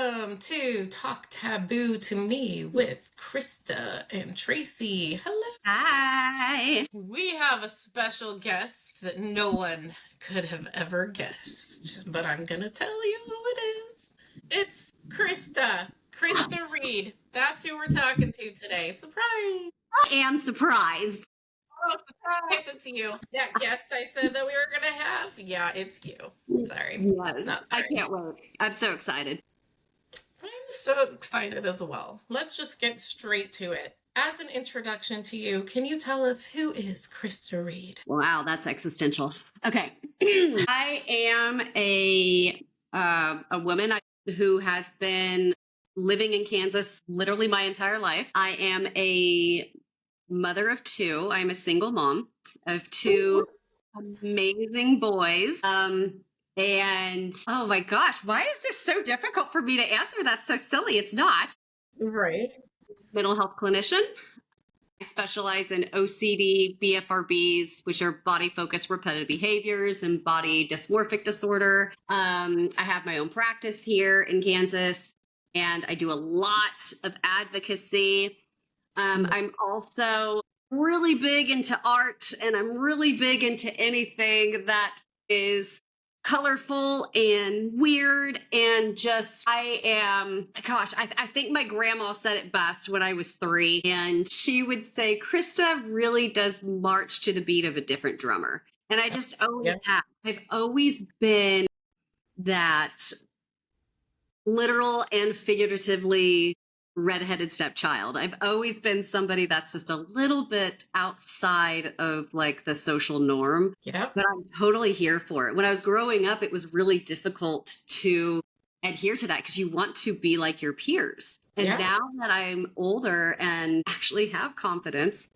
welcome to Talk Taboo to Me with Krista and Tracy. Hello. Hi. We have a special guest that no one could have ever guessed, but I'm going to tell you who it is. It's Krista. Krista Reed. That's who we're talking to today. Surprise. I am surprised. Oh, surprise, it's you. That guest I said that we were going to have? Yeah, it's you. Sorry. Yes. Not I sorry. can't wait. I'm so excited. I'm so excited as well. Let's just get straight to it. As an introduction to you, can you tell us who is Krista Reed? Wow, that's existential. Okay. I am a woman who has been living in Kansas literally my entire life. I am a mother of two. I'm a single mom of two amazing boys. And oh my gosh, why is this so difficult for me to answer? That's so silly. It's not. Right. Mental health clinician. I specialize in OCD, BFRBs, which are body focused repetitive behaviors and body dysmorphic disorder. I have my own practice here in Kansas, and I do a lot of advocacy. I'm also really big into art, and I'm really big into anything that is colorful and weird, and just I think my grandma said it best when I was 3, and she would say Krista really does march to the beat of a different drummer. And I just always have. I've always been that literal and figuratively redheaded stepchild. I've always been somebody that's just a little bit outside of like the social norm. Yeah. But I'm totally here for it. When I was growing up, it was really difficult to adhere to that because you want to be like your peers. And now that I'm older and actually have confidence,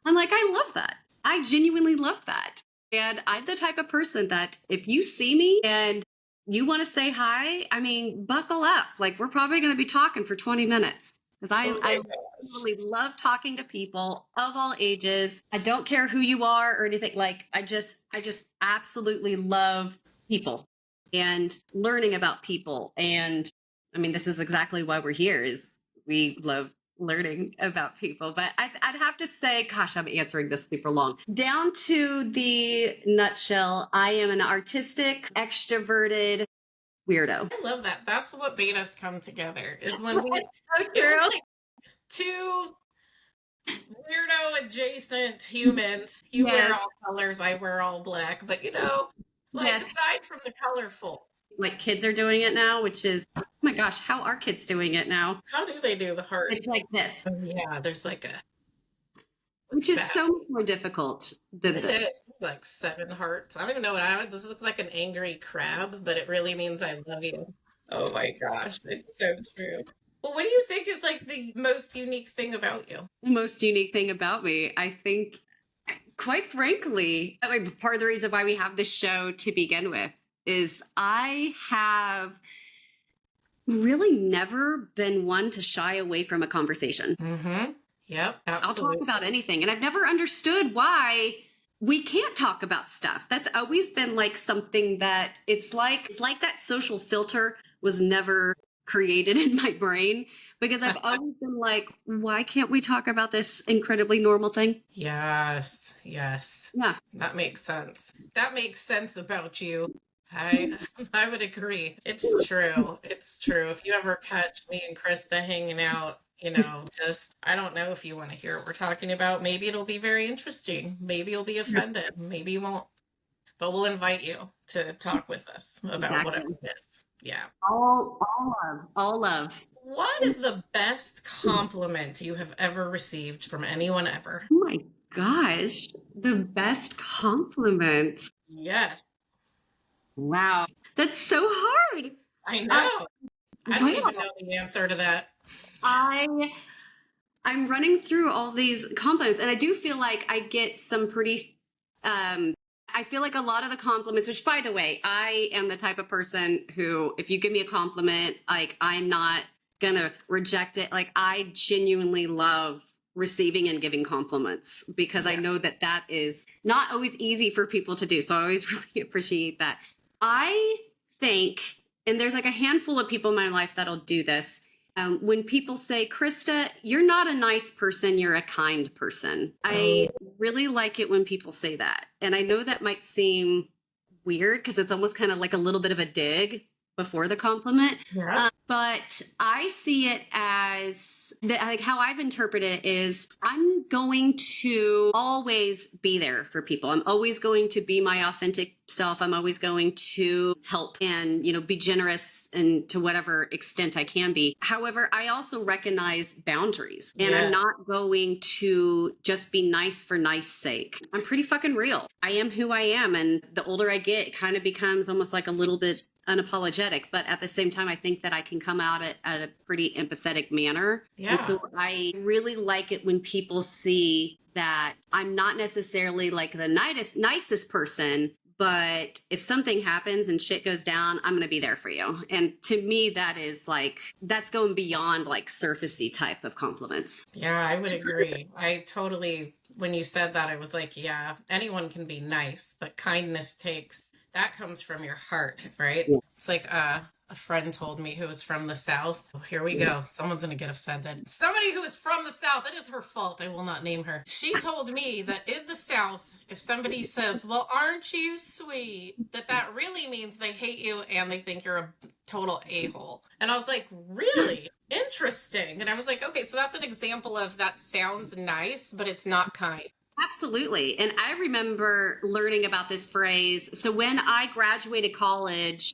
I'm like, I love that. I genuinely love that. And I'm the type of person that if you see me and you want to say hi, I mean, buckle up. Like, we're probably going to be talking for 20 minutes. Because I really love talking to people of all ages. I don't care who you are or anything. Like, I just absolutely love people and learning about people. And I mean, this is exactly why we're here, is we love learning about people. But I'd have to say, gosh, I'm answering this super long. Down to the nutshell, I am an artistic, extroverted weirdo. I love that. That's what made us come together, is when we So it true. was like two weirdo adjacent humans. You wear all colors, I wear all black, but aside from the colorful. Like kids are doing it now, which is, oh my gosh, how are kids doing it now? How do they do the heart? It's like this. Oh, yeah, there's like a... Which is so much more difficult than this. It is like 7 hearts. I don't even know what I was. This looks like an angry crab, but it really means I love you. Oh my gosh, it's so true. Well, what do you think is like the most unique thing about you? The most unique thing about me, I think, quite frankly, I mean, part of the reason why we have this show to begin with is I have really never been one to shy away from a conversation. Mm-hmm. Yep, absolutely. I'll talk about anything. And I've never understood why we can't talk about stuff. That's always been like something that it's like that social filter was never created in my brain, because I've always been like, why can't we talk about this incredibly normal thing? Yes. Yeah. That makes sense. That makes sense about you. I would agree. It's true. It's true. If you ever catch me and Krista hanging out, just, I don't know if you want to hear what we're talking about. Maybe it'll be very interesting. Maybe you'll be offended. Maybe you won't. But we'll invite you to talk with us about whatever it is. Yeah. All love. What is the best compliment you have ever received from anyone ever? Oh my gosh. The best compliment. Yes. Wow. That's so hard. I know. I don't even know the answer to that. I'm running through all these compliments, and I do feel like I get some pretty, I feel like a lot of the compliments, which by the way, I am the type of person who, if you give me a compliment, like I'm not going to reject it. Like I genuinely love receiving and giving compliments, because I know that that is not always easy for people to do. So I always really appreciate that. I think And there's like a handful of people in my life that'll do this. When people say, Krista, you're not a nice person, you're a kind person. I Oh, really like it when people say that. And I know that might seem weird because it's almost kind of like a little bit of a dig before the compliment. yeah. But I see it as like how I've interpreted it is I'm going to always be there for people. I'm always going to be my authentic self. I'm always going to help and, be generous and to whatever extent I can be. However, I also recognize boundaries and I'm Yeah. not going to just be nice for nice sake. I'm pretty fucking real. I am who I am. And the older I get, it kind of becomes almost like a little bit unapologetic, but at the same time I think that I can come out at a pretty empathetic manner. And Yeah. so I really like it when people see that I'm not necessarily like the nicest person, but if something happens and shit goes down, I'm going to be there for you. And to me that is like that's going beyond like surfacey type of compliments. Yeah, I would agree. I totally, when you said that, I was like, yeah, anyone can be nice, but kindness that comes from your heart, right? Yeah. It's like a friend told me who was from the South. Oh, here we go. Someone's going to get offended. Somebody who is from the South, it is her fault. I will not name her. She told me that in the South, if somebody says, well, aren't you sweet? That really means they hate you and they think you're a total a-hole. And I was like, really? Interesting. And I was like, okay, so that's an example of that sounds nice, but it's not kind. Absolutely. And I remember learning about this phrase. So when I graduated college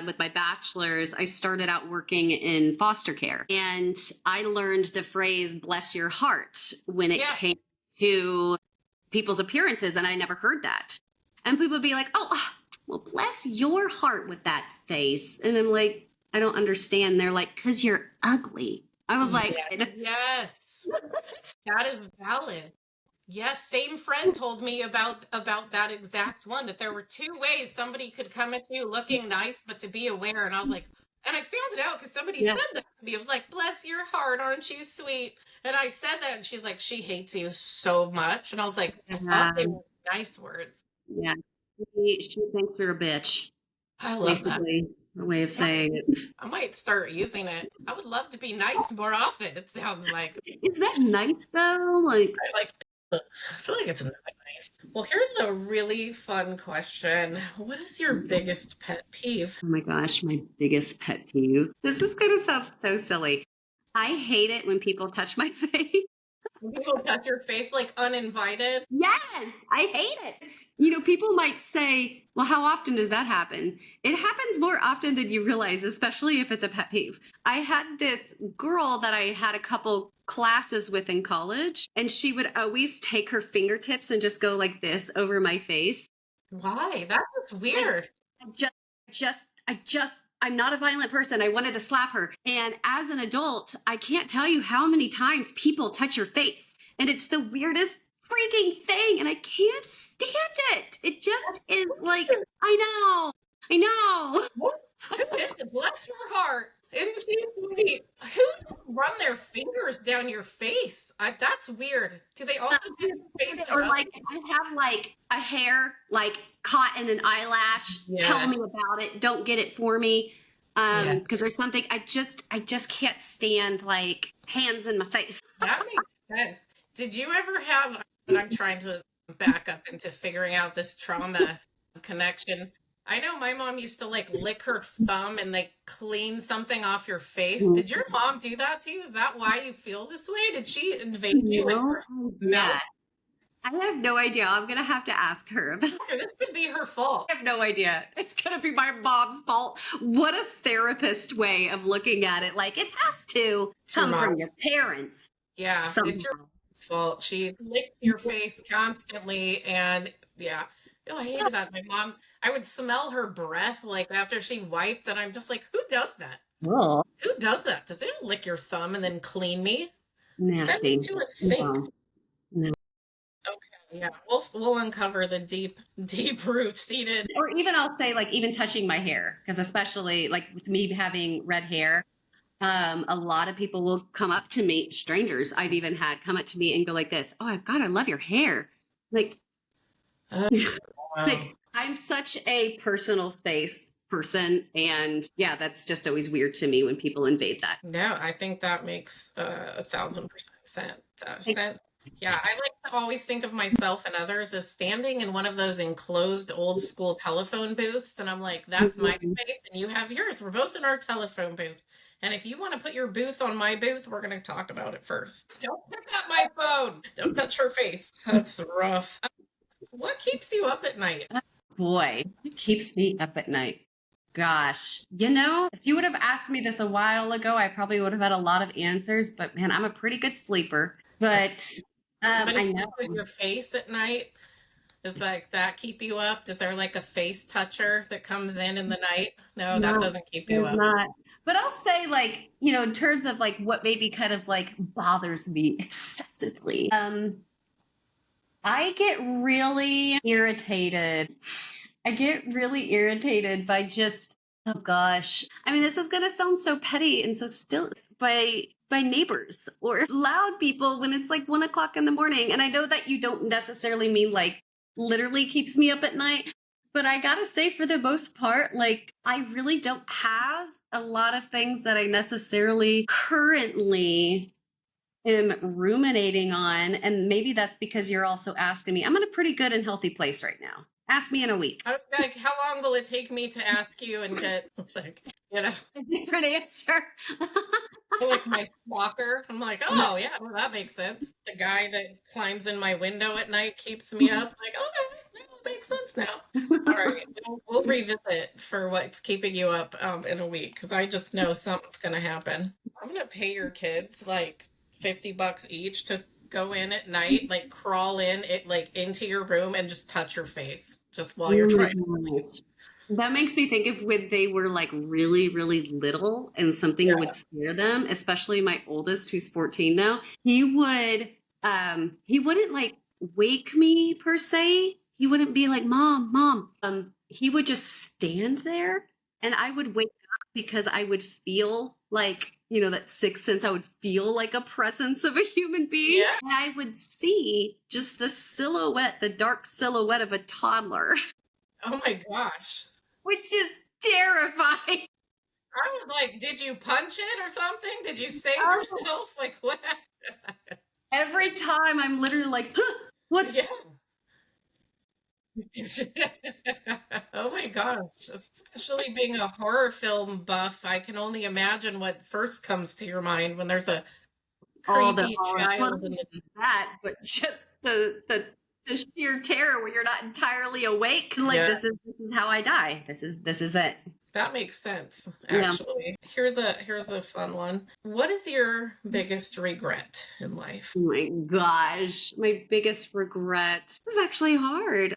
with my bachelor's, I started out working in foster care. And I learned the phrase, bless your heart, when it Yes. came to people's appearances. And I never heard that. And people would be like, oh, well, bless your heart with that face. And I'm like, I don't understand. They're like, because you're ugly. I was like, Yes. That is valid. Yes, same friend told me about that exact one, that there were two ways somebody could come at you looking nice, but to be aware. And I was like, and I found it out because somebody yeah. said that to me. It was like, bless your heart, aren't you sweet? And I said that, and she's like, she hates you so much. And I was like, I thought they were nice words. Yeah. She thinks you're a bitch, I love that. basically, a way of Yeah, saying it. I might start using it. I would love to be nice more often, it sounds like. Is that nice though? Like, I like I feel like it's not nice. Well, here's a really fun question. What is your biggest pet peeve? oh my gosh, my biggest pet peeve. This is going to sound so silly. I hate it when people touch my face. When people touch your face like uninvited? Yes, I hate it. People might say, well, how often does that happen? It happens more often than you realize, especially if it's a pet peeve. I had this girl that I had a couple classes with in college, and she would always take her fingertips and just go like this over my face. Why? That was weird. I I'm not a violent person. I wanted to slap her. And as an adult, I can't tell you how many times people touch your face. And it's the weirdest freaking thing. And I can't stand it. It just is like, I know. What? Who is it? Bless her heart. Isn't she sweet? Who run their fingers down your face? That's weird. Do they also touch your face? Or like, I have like a hair like caught in an eyelash. Tell me Yes. about it. Don't get it for me. Yes. Because there's something I just can't stand like hands in my face. That makes sense. Did you ever have, and I'm trying to back up into figuring out this trauma connection. I know my mom used to like lick her thumb and like clean something off your face. Did your mom do that to you? Is that why you feel this way? Did she invade you with her mouth? I have no idea. I'm gonna have to ask her about This could be her fault. I have no idea. It's gonna be my mom's fault. What a therapist way of looking at it. Like it has to come from your parents. Yeah, Somehow. it's your fault. She licked your face constantly, and yeah. Oh, I hated that. My mom, I would smell her breath like after she wiped, and I'm just like, who does that? Oh, Who does that? Does it lick your thumb and then clean me? Send nasty. me to a sink. No. Okay, yeah, we'll uncover the deep root seated. Or even I'll say like even touching my hair, because especially like with me having red hair, a lot of people will come up to me, strangers I've even had come up to me and go like this, oh God, I love your hair. Like, Oh, wow. like I'm such a personal space person. And yeah, that's just always weird to me when people invade that. No, I think that makes 1,000% sense. Yeah, I like to always think of myself and others as standing in one of those enclosed old school telephone booths. And I'm like, that's my space and you have yours. We're both in our telephone booth. And if you want to put your booth on my booth, we're going to talk about it first. Don't pick up my phone. Don't touch her face. That's rough. What keeps you up at night? Boy, it keeps me up at night. Gosh, if you would have asked me this a while ago, I probably would have had a lot of answers, but man, I'm a pretty good sleeper. But I Somebody know touches your face at night. Does like that keep you up? Is there like a face toucher that comes in the night? No, that no, doesn't keep you there's up. not. But I'll say, like, in terms of like what maybe kind of like bothers me excessively, I get really irritated. I get really irritated by just, oh gosh. I mean, this is gonna sound so petty and so still by neighbors or loud people when it's like 1 o'clock in the morning. And I know that you don't necessarily mean like literally keeps me up at night, but I gotta say, for the most part, like I really don't have a lot of things that I necessarily currently am ruminating on. And maybe that's because you're also asking me. I'm in a pretty good and healthy place right now. Ask me in a week. I was like, how long will it take me to ask you and get like, A different answer. like my stalker? I'm like, oh yeah, well, that makes sense. The guy that climbs in my window at night keeps me up. Like, okay, that makes sense now. All right, we'll revisit for what's keeping you up in a week because I just know something's gonna happen. I'm gonna pay your kids like $50 each to go in at night, like crawl in it like into your room and just touch your face just while you're trying to sleep. That makes me think of when they were like really, really little and something Yeah. would scare them, especially my oldest who's 14 now. He wouldn't like wake me per se. He wouldn't be like, Mom, Mom. He would just stand there and I would wake up because I would feel like, that sixth sense, I would feel like a presence of a human being. Yeah. And I would see just the dark silhouette of a toddler, Oh my gosh. which is terrifying. I was like, did you punch it or something? Did you save Oh. yourself? Like what? Every time I'm literally like, huh, what's Yeah. Oh my gosh. Especially being a horror film buff, I can only imagine what first comes to your mind when there's a all the creepy horror? Well, child not in the just that, but just the sheer terror where you're not entirely awake. Like yeah. this is how I die. This is it. That makes sense, Yeah. actually. Here's a fun one. What is your biggest regret in life? Oh my gosh. My biggest regret is actually hard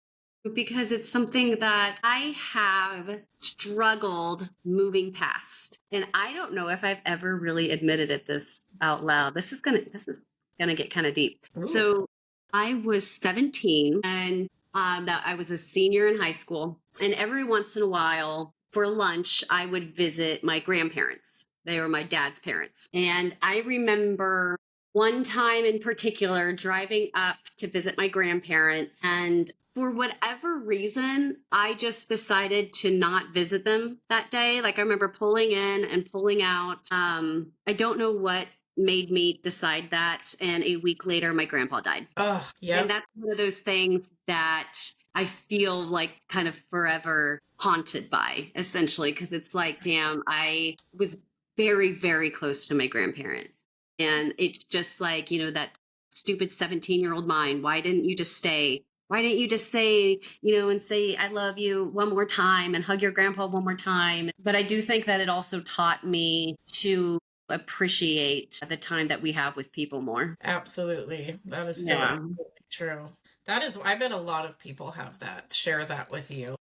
because it's something that I have struggled moving past. And I don't know if I've ever really admitted this out loud. This is gonna get kind of deep. Ooh. So I was 17 and that I was a senior in high school. And every once in a while for lunch, I would visit my grandparents. They were my dad's parents. And I remember one time in particular driving up to visit my grandparents. And for whatever reason, I just decided to not visit them that day. Like I remember pulling in and pulling out. I don't know what made me decide that. And a week later, my grandpa died. Oh, And yep. that's one of those things that I feel like kind of forever haunted by, essentially, because it's like, damn, I was very, very close to my grandparents. And it's just like, that stupid 17-year-old mind. Why didn't you just stay? Why didn't you just say, and say, I love you one more time and hug your grandpa one more time? But I do think that it also taught me to appreciate the time that we have with people more. Absolutely. That is so Yeah. absolutely true. That is, I bet a lot of people have that, share that with you.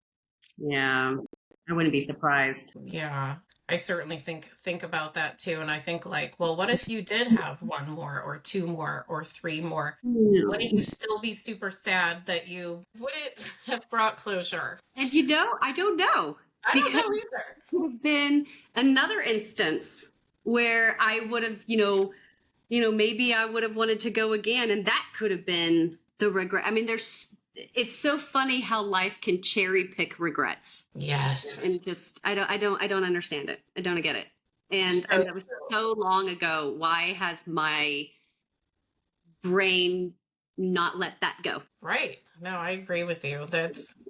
Yeah. I wouldn't be surprised. Yeah. I certainly think about that too. And I think like, well, what if you did have one more or two more or three more? Wouldn't you still be super sad that you wouldn't have brought closure? And I don't know. I don't Because know either. it would have been another instance where I would have, maybe I would have wanted to go again. And that could have been the regret. I mean, there's it's so funny how life can cherry pick regrets. Yes. And just I don't understand it. I don't get it. And So that was so long ago. Why has my brain not let that go? right. No, I agree with you.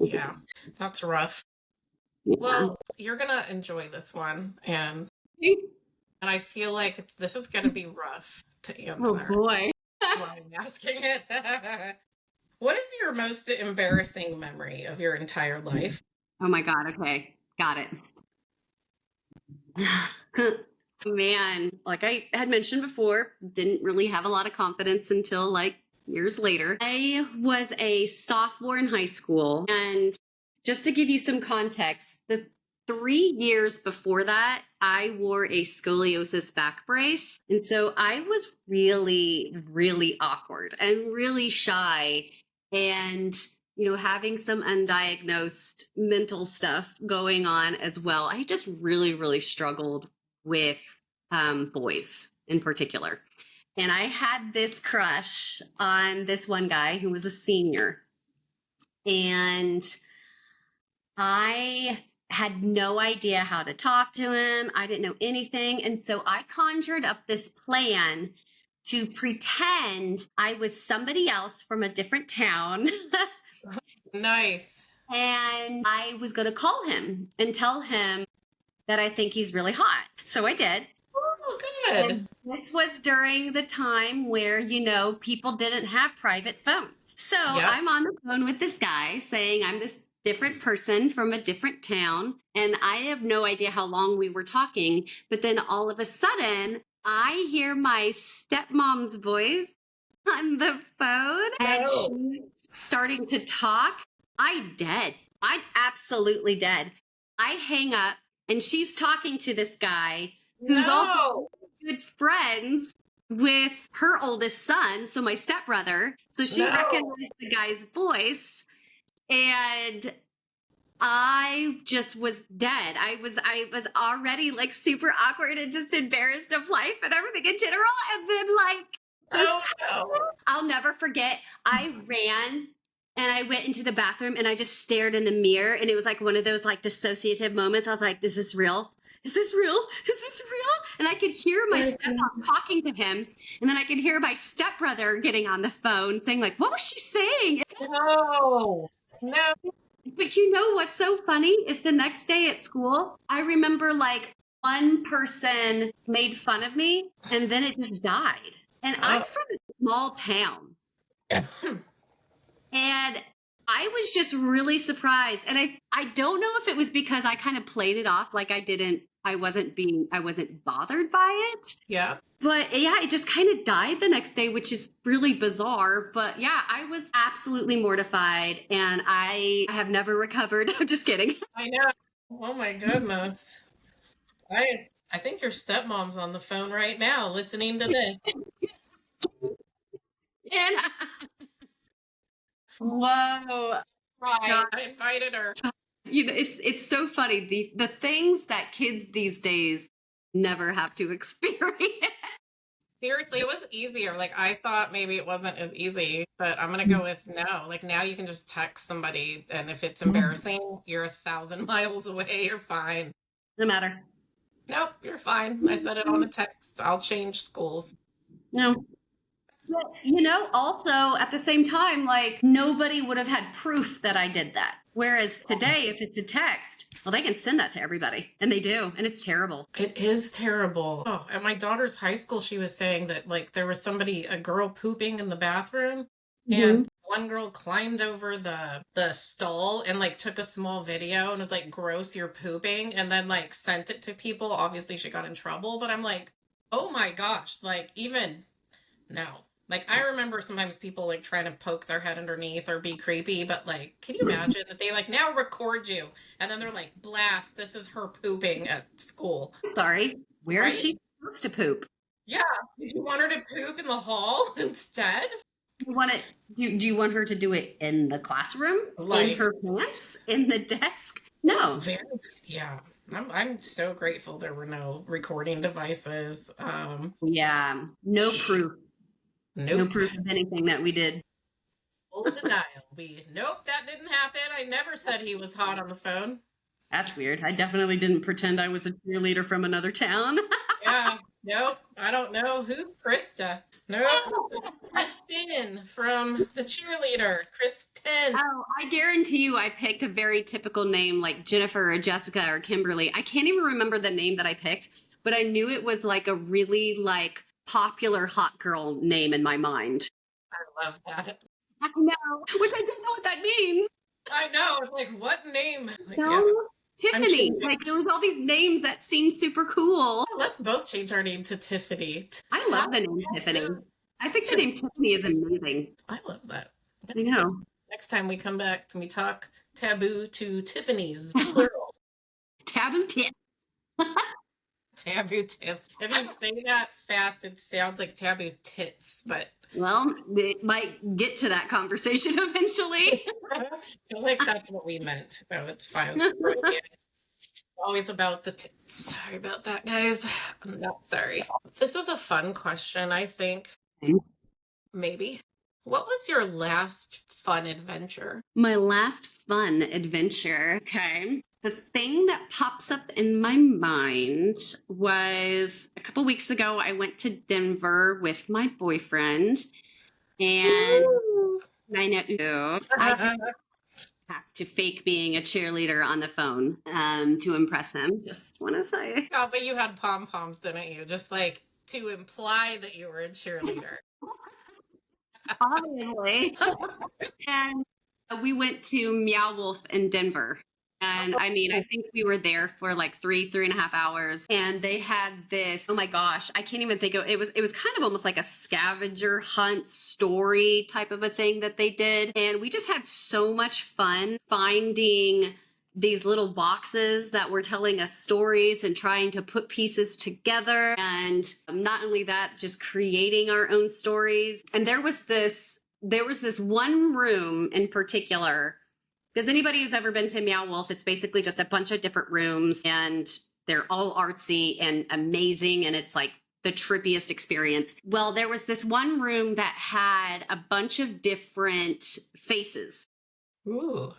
Yeah, that's rough. Yeah. Well, you're gonna enjoy this one, and I feel like this is gonna be rough to Oh answer. boy. Why I'm asking it. What is your most embarrassing memory of your entire life? Oh my God. Okay. Got it. Man, like I had mentioned before, didn't really have a lot of confidence until like years later. I was a sophomore in high school. And just to give you some context, the 3 years before that, I wore a scoliosis back brace. And so I was really, really awkward and really shy. And having some undiagnosed mental stuff going on as well. I just really, really struggled with boys in particular. And I had this crush on this one guy who was a senior. And I had no idea how to talk to him. I didn't know anything. And so I conjured up this plan to pretend I was somebody else from a different town. Nice. And I was going to call him and tell him that I think he's really hot. So I did. Oh, good. And this was during the time where, people didn't have private phones. So Yep. I'm on the phone with this guy saying I'm this different person from a different town. And I have no idea how long we were talking. But then all of a sudden, I hear my stepmom's voice on the phone and No. she's starting to talk. I'm dead. I'm absolutely dead. I hang up and she's talking to this guy who's also good friends with her oldest son, so my stepbrother. So she recognized the guy's voice, and I just was dead. I was already like super awkward and just embarrassed of life and everything in general. And then I'll never forget. I ran and I went into the bathroom and I just stared in the mirror, and it was like one of those like dissociative moments. I was like, "Is this real? Is this real? Is this real?" And I could hear my stepmom talking to him, and then I could hear my stepbrother getting on the phone saying like, "What was she saying?" No. But what's so funny is the next day at school, I remember like one person made fun of me and then it just died. And I'm from a small town. And I was just really surprised. And I don't know if it was because I kind of played it off like I wasn't bothered by it. Yeah. But yeah, it just kind of died the next day, which is really bizarre. But yeah, I was absolutely mortified and I have never recovered. I'm just kidding. I know. Oh my goodness. I think your stepmom's on the phone right now listening to this. And whoa. Right. I invited her. It's so funny. The things that kids these days never have to experience. Seriously, it was easier. Like I thought maybe it wasn't as easy, but I'm gonna go with no. Like now you can just text somebody, and if it's embarrassing, you're 1,000 miles away. You're fine. No matter. Nope, you're fine. I said it on a text. I'll change schools. No. But, also at the same time, like nobody would have had proof that I did that. Whereas today, if it's a text, well, they can send that to everybody. And they do. And it's terrible. It is terrible. Oh, at my daughter's high school, she was saying that like there was a girl pooping in the bathroom, and one girl climbed over the stall and like took a small video and was like, "Gross, you're pooping," and then like sent it to people. Obviously, she got in trouble, but I'm like, oh my gosh, like even no. Like I remember sometimes people like trying to poke their head underneath or be creepy, but like, can you imagine that they like now record you and then they're like, blast, this is her pooping at school. Sorry. Where is Right? she supposed to poop? Yeah. Did you want her to poop in the hall instead? Do you want her to do it in the classroom? Like in her pants? In the desk? No. yeah. I'm so grateful there were no recording devices. Yeah. No proof. No Nope. proof of anything that we did. Full denial. Nope, that didn't happen. I never said he was hot on the phone. That's weird. I definitely didn't pretend I was a cheerleader from another town. Yeah, nope. I don't know who's Krista. Nope. Kristen from the cheerleader. Kristen. Oh, I guarantee you I picked a very typical name like Jennifer or Jessica or Kimberly. I can't even remember the name that I picked, but I knew it was like a really like popular hot girl name in my mind. I love that. I know, which I didn't know what that means. I know. It's like, what name? Like, yeah, No, I'm Tiffany. changing. Like there was all these names that seemed super cool. Let's both change our name to Tiffany. I love the name Tiffany. I think the name Tiffany is amazing. I love that. I know. Next time we come back and we talk taboo to Tiffany's, plural. Taboo tip. Taboo tip. If you say that fast, it sounds like taboo tits, but Well, it might get to that conversation eventually. I feel like that's what we meant. So it's fine. Always about the tits. Sorry about that, guys. I'm not sorry. This is a fun question, I think. Maybe. What was your last fun adventure? My last fun adventure. Okay. The thing that pops up in my mind was a couple weeks ago, I went to Denver with my boyfriend. And I know I do have to fake being a cheerleader on the phone to impress him. Just want to say. Oh, but you had pom poms, didn't you? Just like to imply that you were a cheerleader. Obviously. And we went to Meow Wolf in Denver. And I mean, I think we were there for like 3.5 hours. And they had this, oh my gosh, I can't even think of it. It was kind of almost like a scavenger hunt story type of a thing that they did. And we just had so much fun finding these little boxes that were telling us stories and trying to put pieces together. And not only that, just creating our own stories. And there was this one room in particular. Because anybody who's ever been to Meow Wolf, it's basically just a bunch of different rooms and they're all artsy and amazing. And it's like the trippiest experience. Well, there was this one room that had a bunch of different faces. Ooh.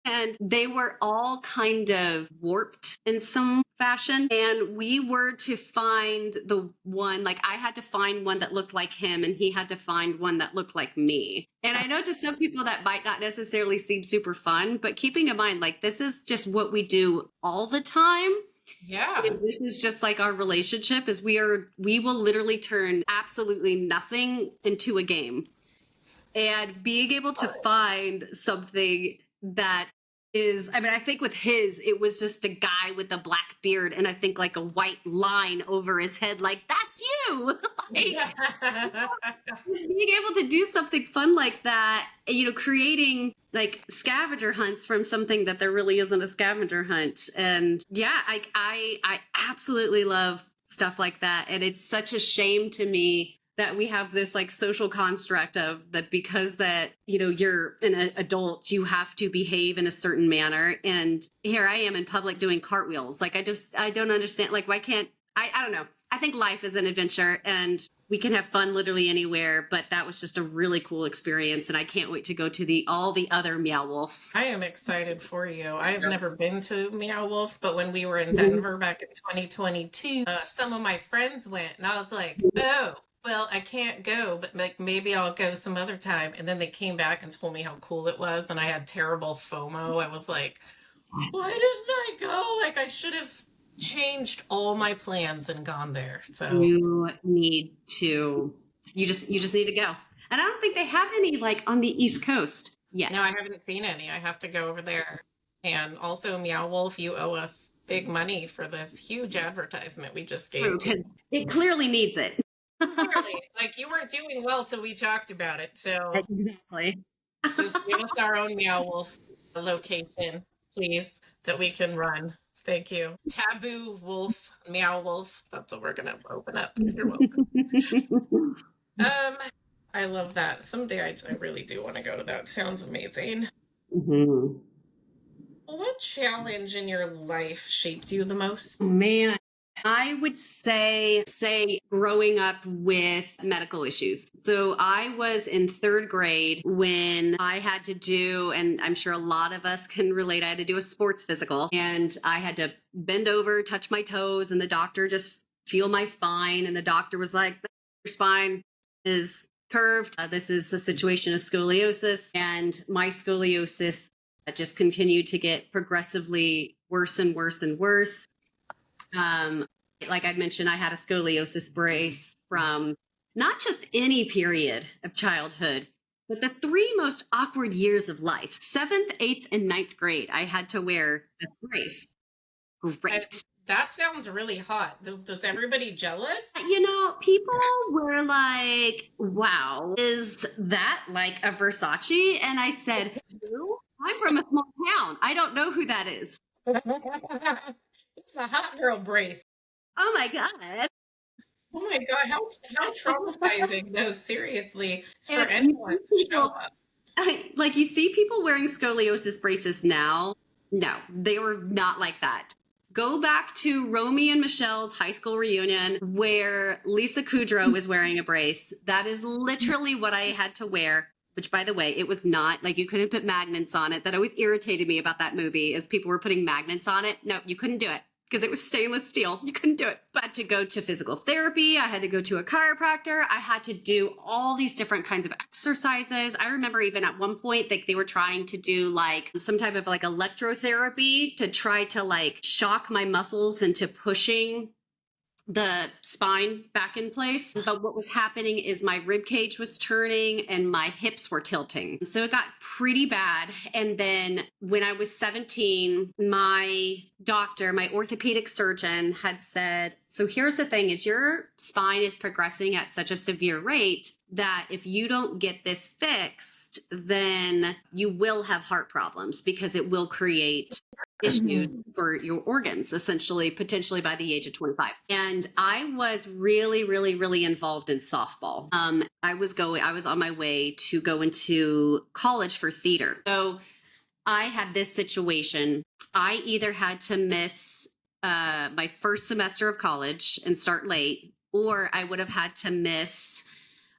And they were all kind of warped in some fashion. And we were to find the one, like I had to find one that looked like him and he had to find one that looked like me. And I know to some people that might not necessarily seem super fun, but keeping in mind, like this is just what we do all the time. Yeah. And this is just like our relationship is we will literally turn absolutely nothing into a game. And being able to find something that is, I mean, I think with his, it was just a guy with a black beard and I think like a white line over his head, like, that's you. Like, being able to do something fun like that, you know, creating like scavenger hunts from something that there really isn't a scavenger hunt. And yeah, I absolutely love stuff like that. And it's such a shame to me that we have this like social construct of that because that, you know, you're an adult, you have to behave in a certain manner. And here I am in public doing cartwheels. Like, I don't understand. Like, why can't, I don't know. I think life is an adventure and we can have fun literally anywhere, but that was just a really cool experience. And I can't wait to go to all the other Meow Wolves. I am excited for you. I've never been to Meow Wolf, but when we were in Denver back in 2022, some of my friends went and I was like, oh, well, I can't go, but like maybe I'll go some other time. And then they came back and told me how cool it was. And I had terrible FOMO. I was like, why didn't I go? Like I should have changed all my plans and gone there. So You just need to go. And I don't think they have any like on the East Coast yet. no, I haven't seen any. I have to go over there. And also Meow Wolf, you owe us big money for this huge advertisement we just gave to. Because it clearly needs it. Clearly, like you weren't doing well till we talked about it. So Exactly. just give us our own Meow Wolf location, please, that we can run. Thank you. Taboo Wolf, Meow Wolf. That's what we're gonna open up. You're welcome. I love that. Someday I really do want to go to that. Sounds amazing. Mm-hmm. What challenge in your life shaped you the most? Man, I would say growing up with medical issues. So I was in third grade when I had to do, and I'm sure a lot of us can relate, I had to do a sports physical and I had to bend over, touch my toes, and the doctor just feel my spine. And the doctor was like, your spine is curved. This is a situation of scoliosis. And my scoliosis just continued to get progressively worse and worse and worse. Um, like I'd mentioned, I had a scoliosis brace from not just any period of childhood, but the three most awkward years of life, seventh, eighth, and ninth grade. I had to wear a brace. And Great. that sounds really hot. Does everybody jealous? People were like, wow, is that like a Versace? And I said, no, I'm from a small town. I don't know who that is. It's a hot girl brace. Oh my God. Oh my God, how traumatizing though, seriously, for And you anyone see to show people, up. like you see people wearing scoliosis braces now. No, they were not like that. Go back to Romy and Michelle's high school reunion where Lisa Kudrow is wearing a brace. That is literally what I had to wear, which by the way, it was not like you couldn't put magnets on it. That always irritated me about that movie is people were putting magnets on it. No, you couldn't do it because it was stainless steel. You couldn't do it. But I had to go to physical therapy. I had to go to a chiropractor. I had to do all these different kinds of exercises. I remember even at one point they were trying to do like some type of like electrotherapy to try to like shock my muscles into pushing the spine back in place. But what was happening is my rib cage was turning and my hips were tilting. So it got pretty bad. And then when I was 17, my doctor, my orthopedic surgeon had said, so here's the thing is your spine is progressing at such a severe rate that if you don't get this fixed, then you will have heart problems because it will create issues for your organs, essentially, potentially by the age of 25. And I was really, really, really involved in softball. I was on my way to go into college for theater. So I had this situation. I either had to miss my first semester of college and start late, or I would have had to miss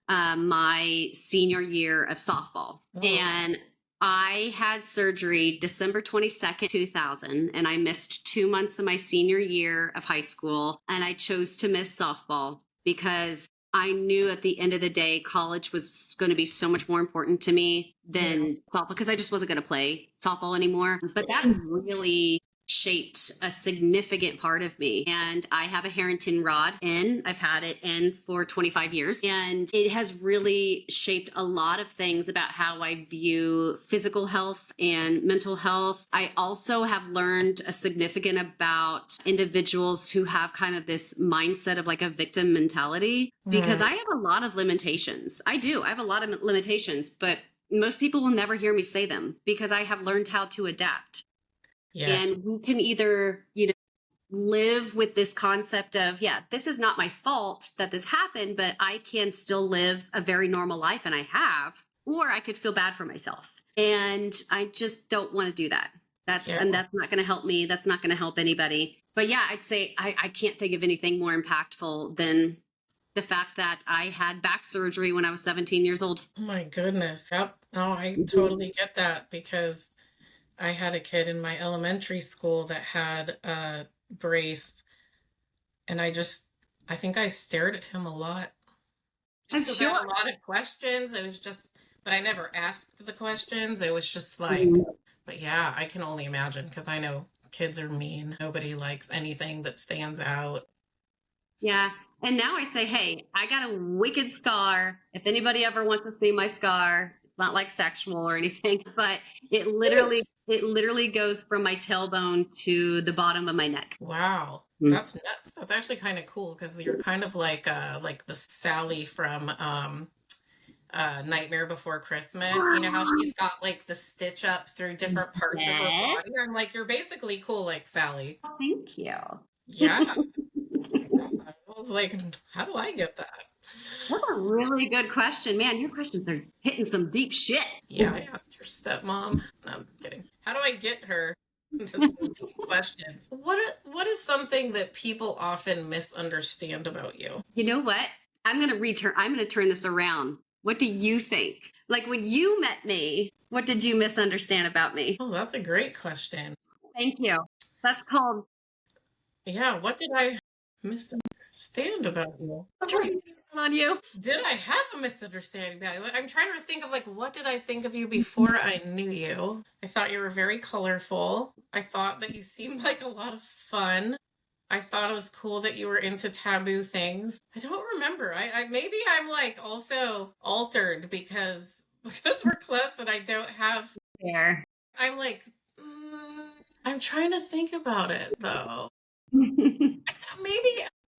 my senior year of softball. Oh. And I had surgery December 22nd, 2000, and I missed 2 months of my senior year of high school. And I chose to miss softball because I knew at the end of the day, college was going to be so much more important to me than softball because I just wasn't going to play softball anymore. But that really shaped a significant part of me. And I have a Harrington rod in. I've had it in for 25 years. And it has really shaped a lot of things about how I view physical health and mental health. I also have learned a significant about individuals who have kind of this mindset of like a victim mentality because I have a lot of limitations. I do. I have a lot of limitations, but most people will never hear me say them because I have learned how to adapt. Yes. And we can either, live with this concept of, yeah, this is not my fault that this happened, but I can still live a very normal life and I have, or I could feel bad for myself. And I just don't want to do that. And that's not going to help me. That's not going to help anybody. But yeah, I'd say I can't think of anything more impactful than the fact that I had back surgery when I was 17 years old. Oh my goodness. Yep. Oh, I totally get that because I had a kid in my elementary school that had a brace, and I think I stared at him a lot I'm because I sure. had a lot of questions. It was just, but I never asked the questions. It was just like, but yeah, I can only imagine because I know kids are mean. Nobody likes anything that stands out. Yeah. And now I say, hey, I got a wicked scar. If anybody ever wants to see my scar, not like sexual or anything, but it literally goes from my tailbone to the bottom of my neck. Wow. That's nuts. That's actually kind of cool because you're kind of like the Sally from Nightmare Before Christmas. You know how she's got like the stitch up through different parts of her Yes. body? I'm like, you're basically cool like Sally. Thank you. Yeah. Oh my God. I was like, how do I get that? That's a really good question. Man, your questions are hitting some deep shit. Yeah, I asked your stepmom. No, I'm kidding. How do I get her? Just questions. What is something that people often misunderstand about you? You know what? I'm going to turn this around. What do you think? Like when you met me, what did you misunderstand about me? Oh, that's a great question. Thank you. That's called Yeah, what did I misunderstand about you? turning on you. Did I have a misunderstanding about you? I'm trying to think of like what did I think of you before I knew you? I thought you were very colorful. I thought that you seemed like a lot of fun. I thought it was cool that you were into taboo things. I don't remember. I maybe I'm like also altered because because we're close and I don't have. There. I'm like, mm, I'm trying to think about it though.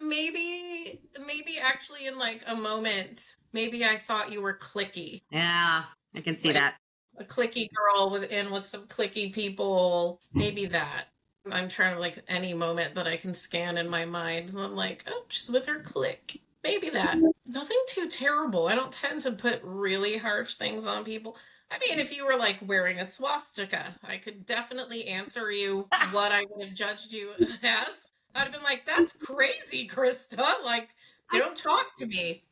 Maybe, maybe actually in like a moment, maybe I thought you were clicky, Yeah, I can see like that. a clicky girl with some clicky people. Maybe that. I'm trying to like any moment that I can scan in my mind. And I'm like, oh, she's with her clique. Maybe that. Nothing too terrible. I don't tend to put really harsh things on people. I mean, if you were like wearing a swastika, I could definitely answer you what I would have judged you as. I'd have been like, that's crazy, Krista. Like, don't talk to me.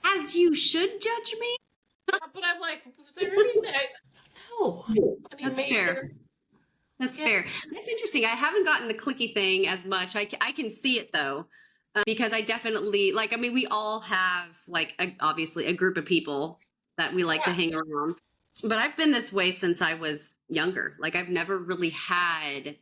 As you should judge me. But I'm like, was there anything? No. I mean, That's maybe fair. there. That's Yeah. fair. That's interesting. I haven't gotten the clicky thing as much. I can see it though, because I definitely like. I mean, we all have like obviously a group of people that we like to hang around. But I've been this way since I was younger. Like I've never really had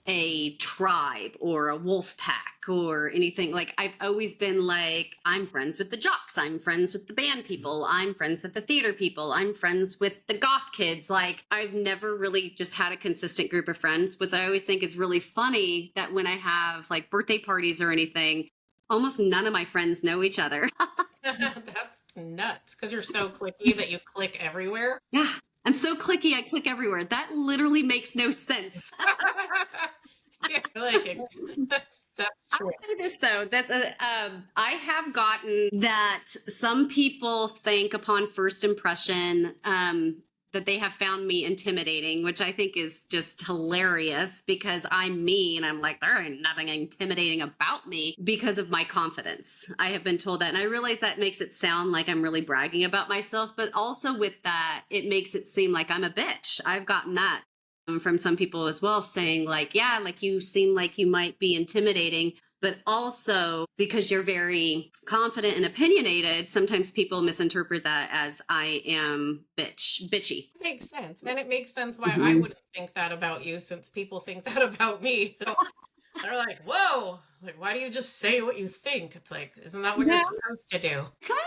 a tribe or a wolf pack or anything. Like I've always been like, I'm friends with the jocks, I'm friends with the band people, I'm friends with the theater people, I'm friends with the goth kids. Like I've never really just had a consistent group of friends, which I always think is really funny that when I have like birthday parties or anything, almost none of my friends know each other. That's nuts because you're so clicky that you click everywhere. Yeah. I'm so clicky, I click everywhere. That literally makes no sense. Yeah, like it. That's I true. will say this though, that I have gotten that some people think upon first impression that they have found me intimidating, which I think is just hilarious because I'm me and I'm like, there ain't nothing intimidating about me because of my confidence. I have been told that. And I realize that makes it sound like I'm really bragging about myself, but also with that, it makes it seem like I'm a bitch. I've gotten that from some people as well, saying like, yeah, like you seem like you might be intimidating, but also because you're very confident and opinionated, sometimes people misinterpret that as I am bitchy. It makes sense, and it makes sense why I Mhm. wouldn't think that about you, since people think that about me. So they're like, "Whoa! Like, why do you just say what you think?" It's like, isn't that what you're Yeah, supposed to do? kind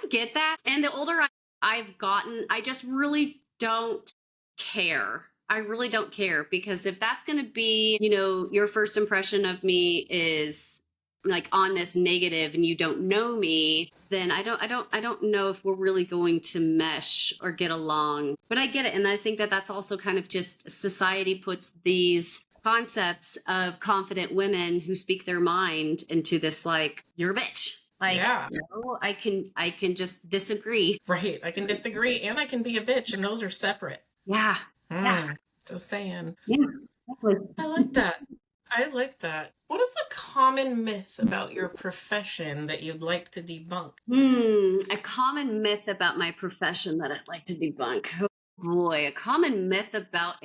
of get that. And the older I've gotten, I just really don't care. I really don't care because if that's going to be, your first impression of me is like on this negative and you don't know me, then I don't know if we're really going to mesh or get along. But I get it. And I think that that's also kind of just society puts these concepts of confident women who speak their mind into this like you're a bitch. Like, Yeah, no, I can just disagree. right. I can disagree, and I can be a bitch, and those are separate. Yeah. Yeah. Hmm. Just saying. Yeah. Exactly. I like that. I like that. What is a common myth about your profession that you'd like to debunk? A common myth about my profession that I'd like to debunk. Oh boy, a common myth about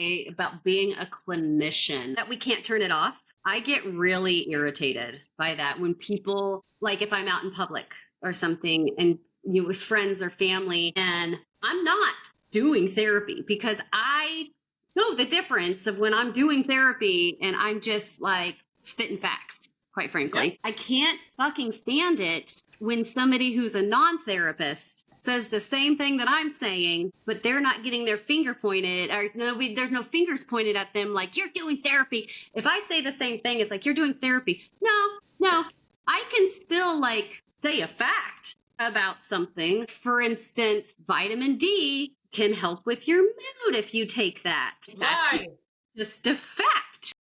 being a clinician that we can't turn it off. I get really irritated by that when people like if I'm out in public or something and you with friends or family and I'm not doing therapy because I know the difference of when I'm doing therapy and I'm just like spitting facts, quite Yep. frankly. I can't fucking stand it when somebody who's a non therapist says the same thing that I'm saying, but they're not getting their finger pointed, or there's no fingers pointed at them like, you're doing therapy. If I say the same thing, it's like, you're doing therapy. No, no, I can still like say a fact about something. For instance, vitamin D can help with your mood if you take that. That's Lie. just a fact.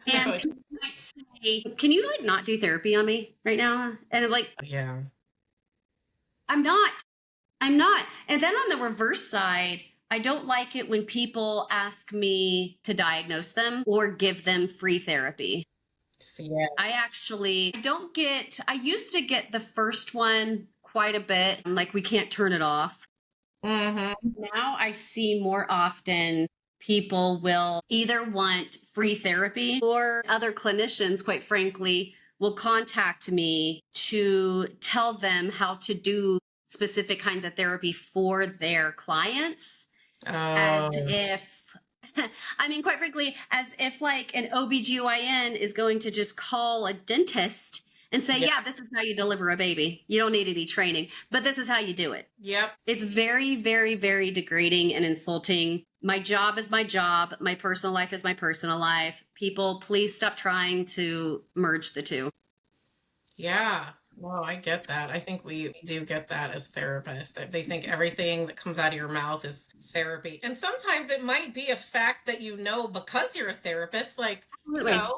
And No. people might say, can you like not do therapy on me right now? And I'm like, Yeah. I'm not. I'm not. And then on the reverse side, I don't like it when people ask me to diagnose them or give them free therapy. I don't get, I used to get the first one quite a bit. I'm like, we can't turn it off. Mm-hmm. Now I see more often people will either want free therapy or other clinicians, quite frankly, will contact me to tell them how to do specific kinds of therapy for their clients, as Oh, if I mean, quite frankly, as if like an OBGYN is going to just call a dentist and say, yeah. yeah, this is how you deliver a baby. You don't need any training, but this is how you do it. Yep. It's very, very, very degrading and insulting. My job is my job. My personal life is my personal life. People, please stop trying to merge the two. Yeah. Well, I get that. I think we do get that as therapists. That they think everything that comes out of your mouth is therapy. And sometimes it might be a fact that you know because you're a therapist, like, you Absolutely. know,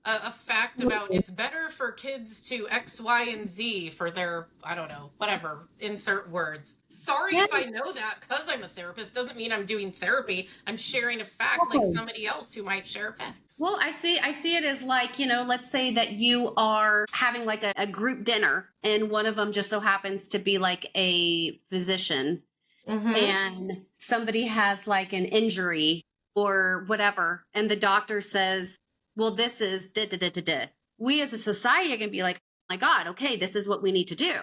a fact about it's better for kids to X, Y, and Z for their, I don't know, whatever, insert words. Sorry Yeah. if I know that because I'm a therapist doesn't mean I'm doing therapy. I'm sharing a fact like somebody else who might share a fact. Well, I see it as like, let's say that you are having like a group dinner and one of them just so happens to be like a physician Mm-hmm. and somebody has like an injury or whatever. And the doctor says, well, this is da da da da da. We as a society are going to be like, oh my God, okay, this is what we need to do.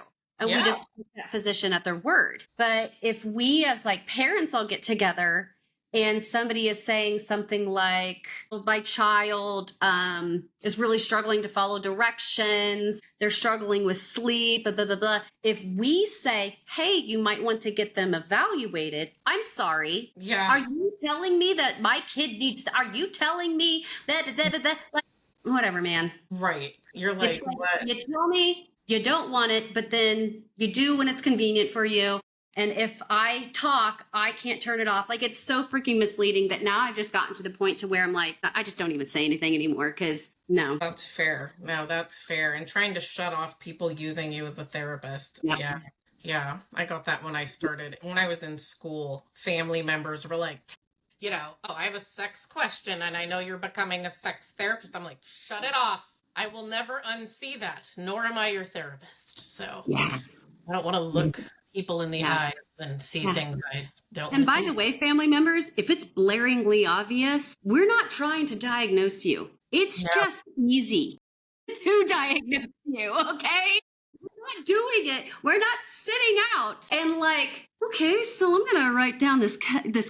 And we Yeah. just take that physician at their word. But if we as like parents all get together and somebody is saying something like, well, my child is really struggling to follow directions, they're struggling with sleep, blah, blah, blah, blah. If we say, hey, you might want to get them evaluated, I'm sorry. Yeah. Are you telling me that my kid needs to, are you telling me that, like, whatever, man. Right. You're It's like, like what? you tell me you don't want it, but then you do when it's convenient for you. And if I talk, I can't turn it off. Like it's so freaking misleading that now I've just gotten to the point to where I'm like, I just don't even say anything anymore because no. That's fair. No, that's fair. And trying to shut off people using you as a therapist. Yep. Yeah. Yeah. I got that when I started. When I was in school, family members were like, oh, I have a sex question and I know you're becoming a sex therapist. I'm like, shut it off. I will never unsee that, nor am I your therapist. So Yeah. I don't want to look people in the Yeah. eyes and see Yes. things I don't And want to by see. the way, family members, if it's blaringly obvious, we're not trying to diagnose you. It's No. just easy to diagnose you, okay? We're not doing it. We're not sitting out and like, okay, so I'm going to write down this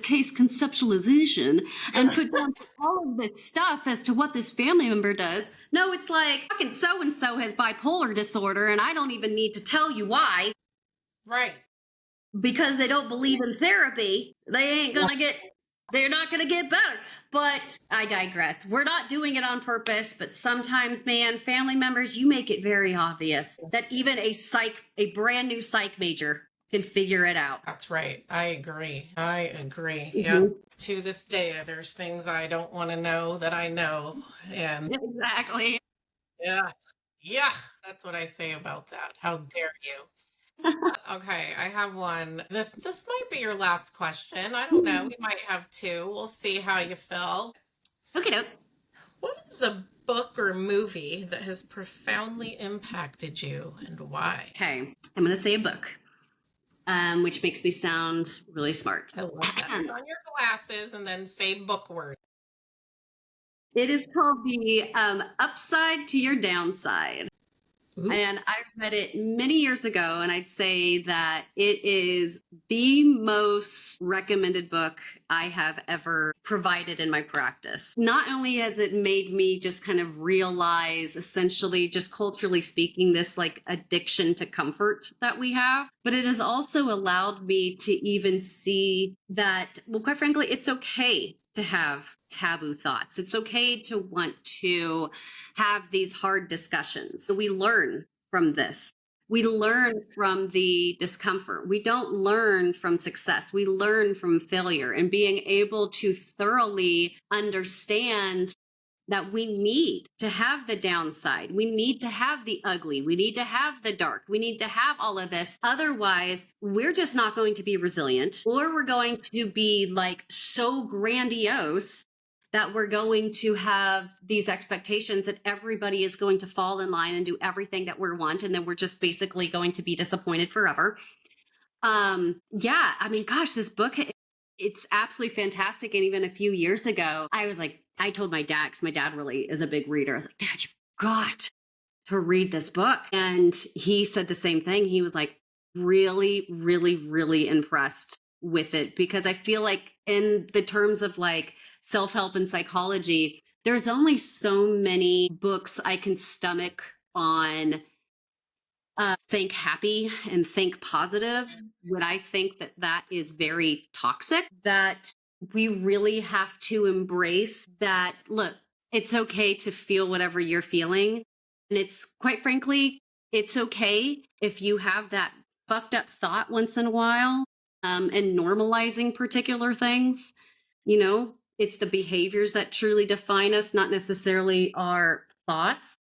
case conceptualization and put down all of this stuff as to what this family member does. No, it's like fucking so and so has bipolar disorder, and I don't even need to tell you why Right. because they don't believe in therapy. They're not going to get better. But I digress. We're not doing it on purpose, but sometimes, man, family members, you make it very obvious that even a brand new psych major can figure it out. That's right. I agree. I agree. Yeah. Mhm. To this day, there's things I don't want to know that I know. And Exactly. yeah, yeah, that's what I say about that. How dare you? Okay, I have one. This might be your last question. I don't know. We might have two. We'll see how you feel. Okay. What is a book or movie that has profoundly impacted you and why? Okay. I'm going to say a book, which makes me sound really smart. I love that. Put on your glasses and then say book word. It is called The Upside to Your Downside. Ooh. And I read it many years ago, and I'd say that it is the most recommended book I have ever provided in my practice. Not only has it made me just kind of realize, essentially, just culturally speaking, this like addiction to comfort that we have, but it has also allowed me to even see that, well, quite frankly, it's okay to have taboo thoughts. It's okay to want to have these hard discussions. We learn from this. We learn from the discomfort. We don't learn from success. We learn from failure and being able to thoroughly understand that we need to have the downside. We need to have the ugly. We need to have the dark. We need to have all of this. Otherwise, we're just not going to be resilient, or we're going to be like so grandiose that we're going to have these expectations that everybody is going to fall in line and do everything that we want. And then we're just basically going to be disappointed forever. Yeah, I mean, gosh, this book, it's absolutely fantastic. And even a few years ago, I was like, I told my dad, because my dad really is a big reader. I was like, Dad, you've got to read this book. And he said the same thing. He was like, really, really, really impressed with it, because I feel like in the terms of like self-help and psychology, there's only so many books I can stomach on think happy and think positive, when I think that that is very toxic, that we really have to embrace that. Look, it's okay to feel whatever you're feeling. And it's quite frankly, it's okay if you have that fucked up thought once in a while, and normalizing particular things. It's the behaviors that truly define us, not necessarily our thoughts.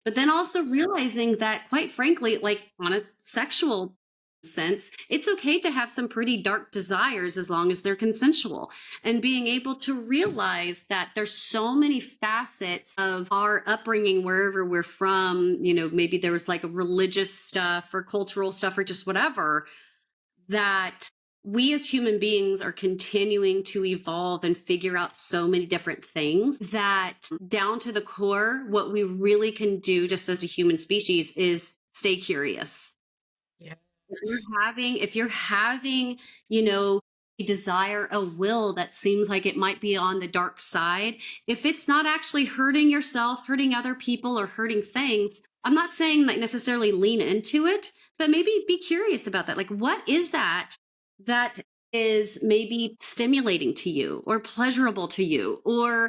But then also realizing that, quite frankly, like on a sexual sense, it's okay to have some pretty dark desires as long as they're consensual. And being able to realize that there's so many facets of our upbringing, wherever we're from, maybe there was like a religious stuff or cultural stuff or just whatever, that we as human beings are continuing to evolve and figure out so many different things, that down to the core, what we really can do just as a human species is stay curious. Yeah. If you're having, you know, a desire, a will that seems like it might be on the dark side, if it's not actually hurting yourself, hurting other people, or hurting things, I'm not saying like necessarily lean into it, but maybe be curious about that. Like, what is that is maybe stimulating to you or pleasurable to you, or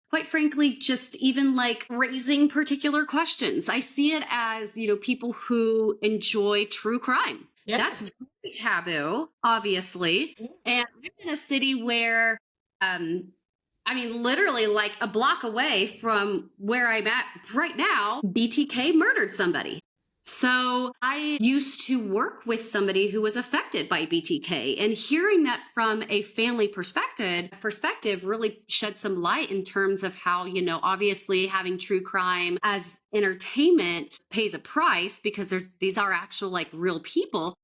quite frankly, just even like raising particular questions. I see it as, people who enjoy true crime. Yeah. That's very taboo, obviously. And I'm in a city where, I mean, literally like a block away from where I'm at right now, BTK murdered somebody. So I used to work with somebody who was affected by BTK, and hearing that from a family perspective really shed some light in terms of how, obviously having true crime as entertainment pays a price, because these are actual like real people.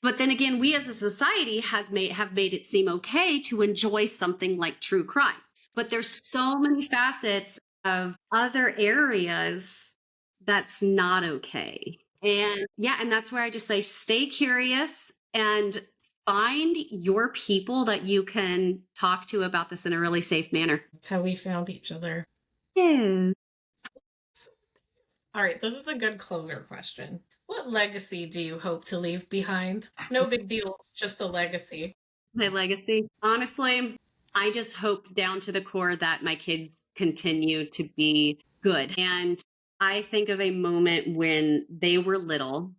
But then again, we as a society have made it seem okay to enjoy something like true crime. But there's so many facets of other areas that's not okay. And yeah, and that's where I just say stay curious and find your people that you can talk to about this in a really safe manner. That's how we found each other. Yeah. All right, this is a good closer question. What legacy do you hope to leave behind? No big deal, it's just a legacy. My legacy. Honestly, I just hope down to the core that my kids continue to be good. And I think of a moment when they were little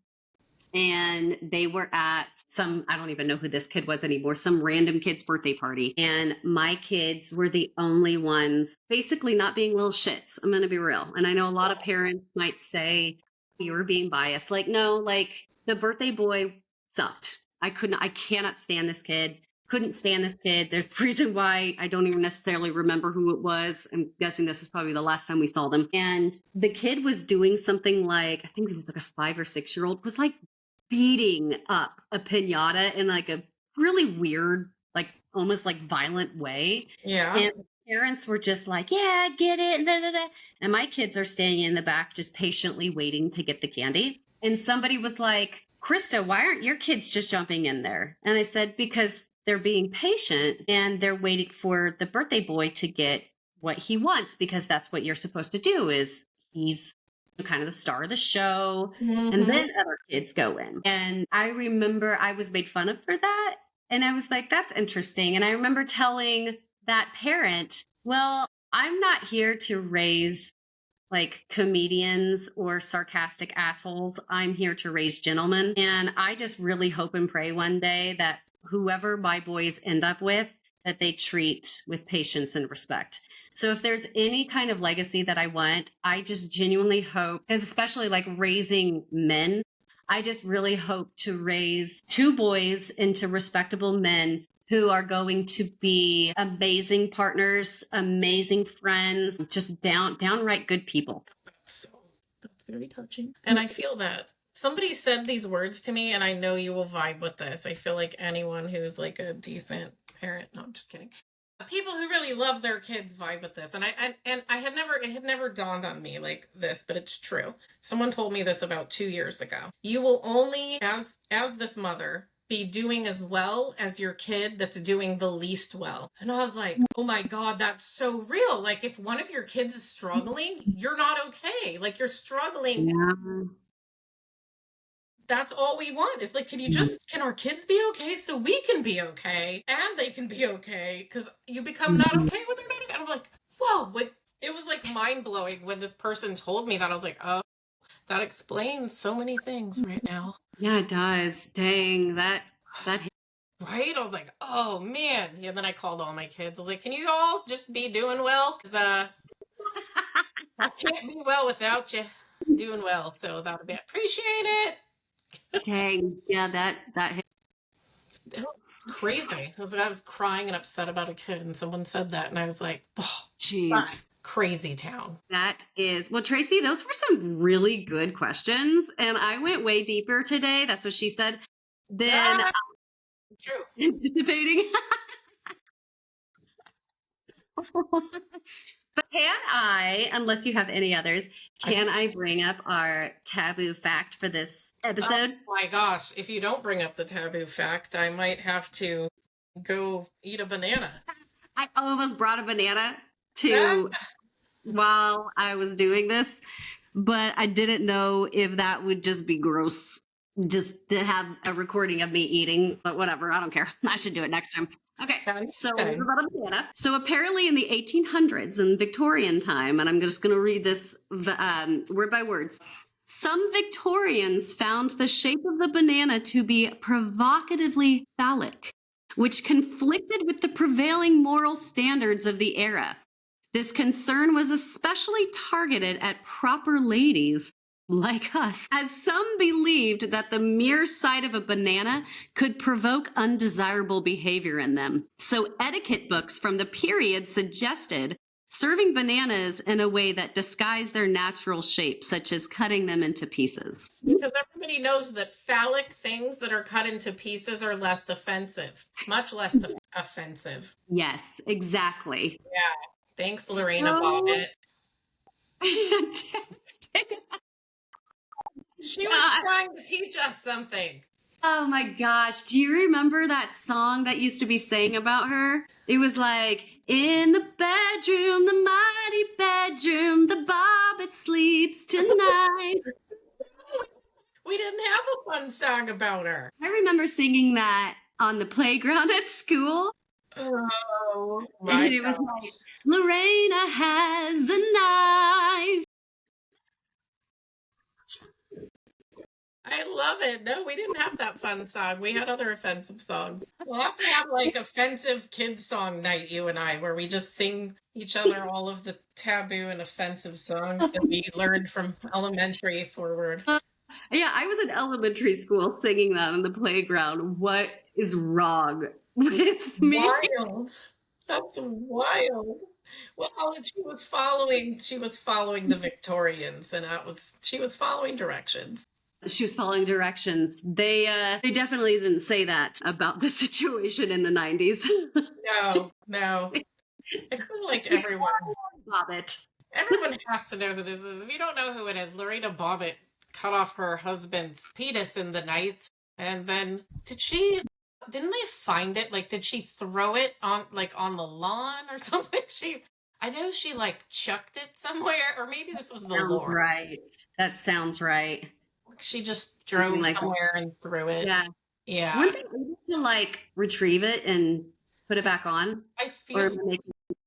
and they were at I don't even know who this kid was anymore, some random kid's birthday party. And my kids were the only ones basically not being little shits. I'm going to be real. And I know a lot of parents might say you were being biased. Like, no, like the birthday boy sucked. I cannot stand this kid. Couldn't stand this kid. There's a reason why I don't even necessarily remember who it was. I'm guessing this is probably the last time we saw them. And the kid was doing something like, I think it was like a 5 or 6 year old, was like beating up a pinata in like a really weird, like almost like violent way. Yeah. And the parents were just like, yeah, get it. Da, da, da. And my kids are standing in the back, just patiently waiting to get the candy. And somebody was like, Krista, why aren't your kids just jumping in there? And I said, because they're being patient and they're waiting for the birthday boy to get what he wants, because that's what you're supposed to do, is he's kind of the star of the show. And then other kids go in. And I remember I was made fun of for that. And I was like, that's interesting. And I remember telling that parent, well, I'm not here to raise like comedians or sarcastic assholes. I'm here to raise gentlemen. And I just really hope and pray one day that whoever my boys end up with, that they treat with patience and respect. So if there's any kind of legacy that I want, I just genuinely hope, because especially like raising men, I just really hope to raise two boys into respectable men who are going to be amazing partners, amazing friends, just downright good people. So that's very touching. And I feel that somebody said these words to me, and I know you will vibe with this. I feel like anyone who's like a decent parent, no, I'm just kidding. People who really love their kids vibe with this. And I had never, it had never dawned on me like this, but it's true. Someone told me this about 2 years ago. You will only, as this mother, be doing as well as your kid that's doing the least well. And I was like, oh my God, that's so real. Like, if one of your kids is struggling, you're not okay. Like, you're struggling. Yeah. That's all we want. Is like, can our kids be okay so we can be okay and they can be okay? Because you become not okay when they're not okay. And I'm like, whoa, it was like mind blowing when this person told me that. I was like, oh, that explains so many things right now. Yeah, it does. Dang, that Right? I was like, oh man. Yeah, then I called all my kids. I was like, can you all just be doing well? Because I can't be well without you doing well. So that would be appreciate it. dang. Yeah, that hit. That was crazy. I was crying and upset about a kid, and someone said that, and I was like, oh, Jeez. crazy town. That is, well, Tracy, those were some really good questions. And I went way deeper today. That's what she said. Then True. anticipating. But can I, unless you have any others, can I bring up our taboo fact for this episode? Oh my gosh. If you don't bring up the taboo fact, I might have to go eat a banana. I almost brought a banana to while I was doing this, but I didn't know if that would just be gross just to have a recording of me eating, but whatever, I don't care. I should do it next time. Okay, so what about a banana? So apparently in the 1800s in Victorian time, and I'm just going to read this word by word. Some Victorians found the shape of the banana to be provocatively phallic, which conflicted with the prevailing moral standards of the era. This concern was especially targeted at proper ladies like us, as some believed that the mere sight of a banana could provoke undesirable behavior in them. So etiquette books from the period suggested serving bananas in a way that disguised their natural shape, such as cutting them into pieces. Because everybody knows that phallic things that are cut into pieces are less offensive, much less offensive. Yes, exactly. Yeah. Thanks, Lorena Bobbitt. Fantastic. She was trying to teach us something. Oh my gosh. Do you remember that song that used to be sang about her? It was like, in the bedroom, the mighty bedroom, the Bobbit sleeps tonight. We didn't have a fun song about her. I remember singing that on the playground at school. Oh, and it was like, Lorena has a knife. I love it. No, we didn't have that fun song. We had other offensive songs. We'll have to have like offensive kids song night, you and I, where we just sing each other all of the taboo and offensive songs that we learned from elementary forward. Yeah, I was in elementary school singing that on the playground. What is wrong with me? Wild. That's wild. Well, and she was following the Victorians, and she was following directions. She was following directions. They definitely didn't say that about the situation in the 90s. No. I feel like everyone has to know who this is. If you don't know who it is, Lorena Bobbitt cut off her husband's penis in the night, and then didn't they find it? Like, did she throw it on the lawn or something? I know she like chucked it somewhere, or maybe this was the Lord. Right. That sounds right. She just drove somewhere and threw it. Yeah. Weren't they able to like retrieve it and put it back on? I feel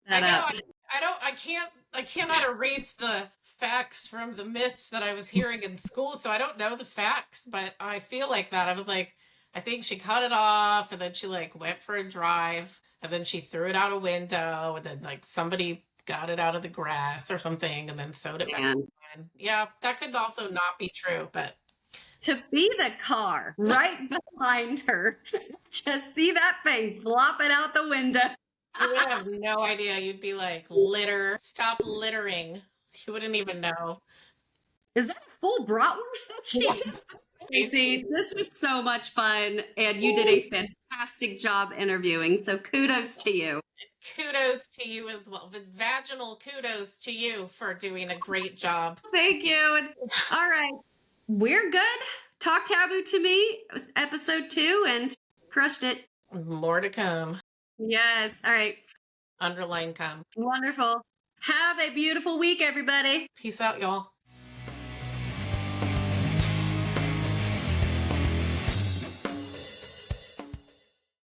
I cannot erase the facts from the myths that I was hearing in school, so I don't know the facts, but I feel like that. I was like, I think she cut it off, and then she like went for a drive, and then she threw it out a window, and then like somebody got it out of the grass or something and then sewed it back Man. on. Yeah, that could also not be true, but To be the car right behind her, just see that thing flopping out the window. you would have no idea. You'd be like, litter, stop littering. You wouldn't even know. Is that a full bratwurst that she Yeah. just Casey, this was so much fun, and you did a fantastic job interviewing. So kudos to you. Kudos to you as well. Vaginal kudos to you for doing a great job. Thank you. All right, we're good. Talk Taboo to Me. It was episode 2, and crushed it. More to come. Yes. All right. Underline come. Wonderful. Have a beautiful week, everybody. Peace out, y'all.